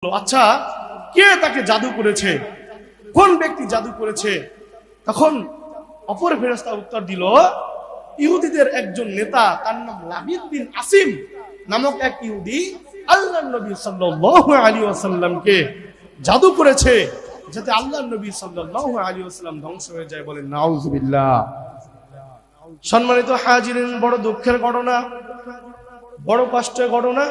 আচ্ছা, কে তাকে জাদু করেছে, কোন ব্যক্তি জাদু করেছে? তখন অপর ফেরেশতা উত্তর দিল, ইহুদিদের একজন নেতা, তার নাম লাবিদ বিন আসিম নামক এক ইহুদি আল্লাহর নবী সাল্লাল্লাহু আলাইহি ওয়াসাল্লামকে জাদু করেছে যাতে আল্লাহর নবী সাল্লাল্লাহু আলাইহি ওয়াসাল্লাম ধ্বংস হয়ে যায়। বলেন নাউযুবিল্লাহ। সম্মানিত হাজিরিন, বড় দুঃখের ঘটনা, বড় কষ্টের ঘটনা।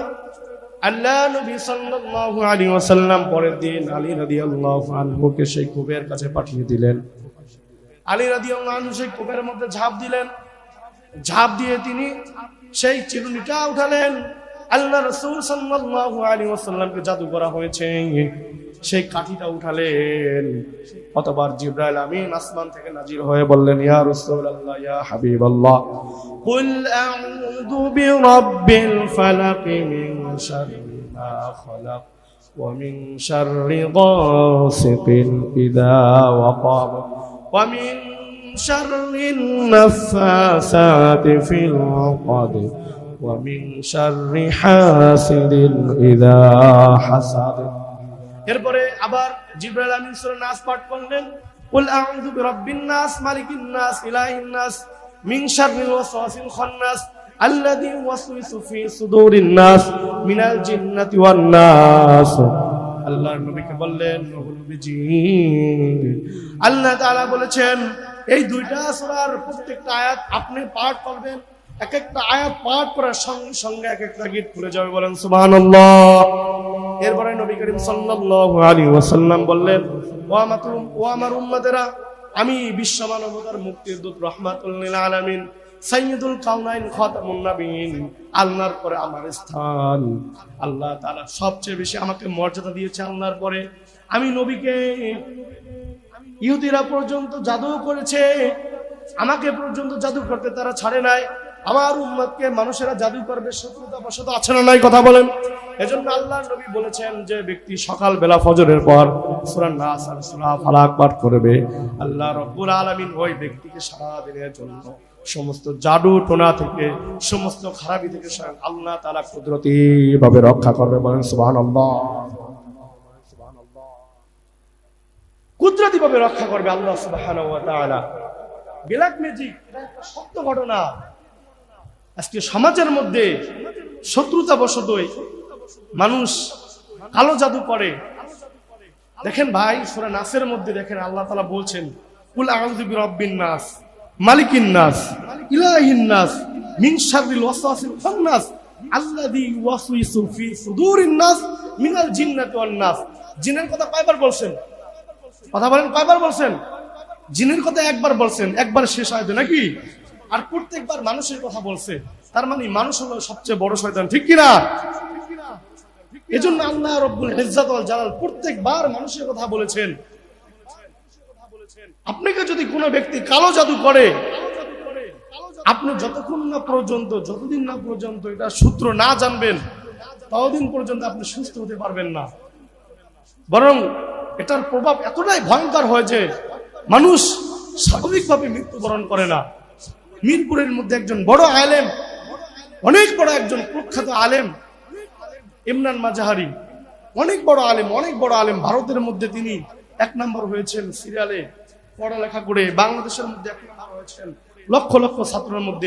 আল্লাহ নবী সাল্লাল্লাহু আলাইহি ওয়াসাল্লাম পরের দিন আলী রাদিয়াল্লাহু আনহুকে সেই কূপের কাছে পাঠিয়ে দিলেন। আলী রাদিয়াল্লাহু আনহু সেই কূপের মধ্যে ঝাঁপ দিলেন। ঝাঁপ দিয়ে তিনি সেই চিরুনিটা উঠালেন। আল্লাহ রাসূল সাল্লাল্লাহু আলাইহি ওয়াসাল্লামকে জাদু করা হয়েছে, সেই কাঠিটা উঠালেন। অতঃপর জিবরাইল আমিন আসমান থেকে নাজির হয়ে বললেন, ইয়া রাসূলুল্লাহ, ইয়া হাবিবাল্লাহ, কুল আউযু বিরাব্বিল ফালাক মিন শাররি মা খালাক ওয়া মিন শাররি গাসিকিন ইযা ওয়াকাব ওয়া মিন শাররিন নাফাসাতি ফিল উকদ ওয়া মিন শাররি হাসিদিন ইযা হাসাদ। এরপরে আবার জিবরাইল আমিন সূরা নাস পাঠ করলেন, কুল আউযু বিরাব্বিন নাস মালিকিন নাস ইলাহিন নাস মিন শাররিল ওয়াসওয়াসিল খান্নাস আল্লাযী ইউওয়াসওয়িসু ফি সুদুরিন নাস মিনাল জিন্নাতি ওয়ান নাস। আল্লাহর নবীকে বললেন, নবীজি, আল্লাহ তাআলা বলেছেন এই দুইটা সূরার প্রত্যেকটা আয়াত আপনি পাঠ করবেন। এক একটা আয়াত পাঠ করার সঙ্গে সঙ্গে এক একটা গীত খুলে যাবে। বলেন সুবহানাল্লাহ। এরপরে নবী করিম সাল্লাল্লাহু আলাইহি ওয়াসাল্লাম বললেন, ও আমার উম্মতেরা, আমি বিশ্ব মানবতার মুক্তির দূত রাহমাতুল লিল আলামিন সাইয়্যিদুল কাউনাইন খাতামুন নবিয়্যিন, আল্লাহর পরে আমার স্থান। আল্লাহ তাআলা সবচেয়ে বেশি আমাকে মর্যাদা দিয়েছে আল্লাহর পরে। আমি নবীকে ইহুদিরা পর্যন্ত জাদু করেছে, আমাকে পর্যন্ত জাদু করতে তারা ছাড়ে নাই। আমার উম্মতকে মানুষেরা জাদু করবে, শত্রুতা বশত আছে না নাই? কথা বলেন। এজন্য আল্লাহর নবী বলেছেন, যে ব্যক্তি সকাল বেলা ফজরের পর সূরা নাস আর সূরা ফালাক পাঠ করবে, আল্লাহ রাব্বুল আলামিন ওই ব্যক্তিকে সারা দিনের জন্য সমস্ত জাদু টোনা থেকে, সমস্ত খারাপি থেকে আল্লাহ তাআলা কুদরতি ভাবে রক্ষা করবে। বলেন সুবহানাল্লাহ। কুদরতি ভাবে রক্ষা করবে আল্লাহ সুবহানাহু ওয়া তাআলা। ব্ল্যাক ম্যাজিক এটা একটা সত্য ঘটনা। আজকে সমাজের মধ্যে শত্রুতা বশতই মানুষ কালো জাদু করে। দেখেন ভাই, সূরা নাসের মধ্যে দেখেন আল্লাহ তাআলা বলছেন, কুল আউযু বিরাব্বিন নাস মালিকিন নাস ইলাহিন নাস মিন শাররিল ওয়াসওয়াসিল খান্নাস আল্লাযী ইউওয়াসওয়িসু ফি সুদুরিন নাস মিনাল জিন্নাতি ওয়ান নাস। জিনের কথা কয়বার বলছেন? কথা বলেন, কয়বার বলছেন? জিনের কথা একবার বলছেন, একবার শেষ হয় নাকি? আর প্রত্যেকবার মানুষের কথা বলছে। তার মানে মানুষ হলো সবচেয়ে বড় শয়তান, ঠিক কিনা? এজন্য আল্লাহ রব্বুল ইজ্জত ওয়াল জালাল প্রত্যেকবার মানুষের কথা বলেছেন। আপনাকে যদি কোনো ব্যক্তি কালো জাদু করে, আপনি যতদিন না পর্যন্ত এটা সূত্র না জানবেন, ততদিন পর্যন্ত আপনি সুস্থ হতে পারবেন না। বরং এটার প্রভাব এতটাই ভয়ঙ্কর হয় যে মানুষ স্বাভাবিকভাবে মৃত্যুবরণ করে না। মিরপুরের মধ্যে একজন বড় আলেম, অনেক বড় একজন প্রখ্যাত আলেম, ইমরান মাজাহারি, অনেক বড় আলেম, ভারতের মধ্যে তিনি 1 নম্বর হয়েছেন সিরিয়ালে পড়ালেখা করে। বাংলাদেশের মধ্যে 1 নম্বর হয়েছেন লক্ষ লক্ষ ছাত্রের মধ্যে।